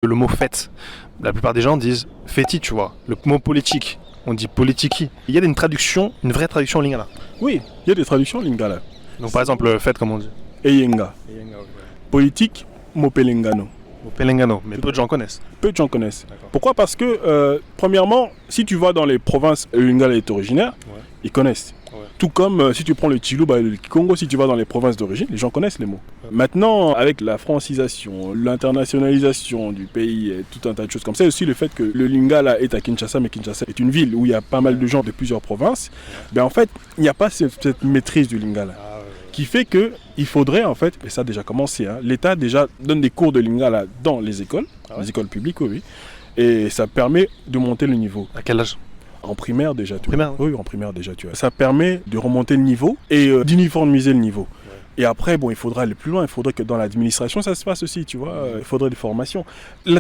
Le mot fête, la plupart des gens disent feti, tu vois. Le mot politique, on dit politiki. Il y a une traduction, une vraie traduction en lingala. Oui, il y a des traductions lingala. Donc par exemple, fête, comme on dit. Eyenga. Politique, mopelengano. Au Pelengano, mais peu de gens connaissent. Peu de gens connaissent. Pourquoi? Parce que, premièrement, si tu vas dans les provinces où le lingala est originaire, ils connaissent. Tout comme si tu prends le Chiluba et le Congo, si tu vas dans les provinces d'origine, les gens connaissent les mots. Maintenant, avec la francisation, l'internationalisation du pays et tout un tas de choses comme ça, et aussi le fait que le lingala est à Kinshasa, mais Kinshasa est une ville où il y a pas mal de gens de plusieurs provinces, ben en fait, il n'y a pas cette maîtrise du lingala. Qui fait qu'il faudrait en fait, et ça a déjà commencé, hein, l'État déjà donne des cours de lingala dans les écoles publiques, oui, et ça permet de monter le niveau. À quel âge? En primaire déjà, tu vois. Primaire, Oui, en primaire déjà, tu vois. Ça permet de remonter le niveau et d'uniformiser le niveau. Et après, bon, il faudra aller plus loin. Il faudrait que dans l'administration, ça se passe aussi, tu vois. Il faudrait des formations. La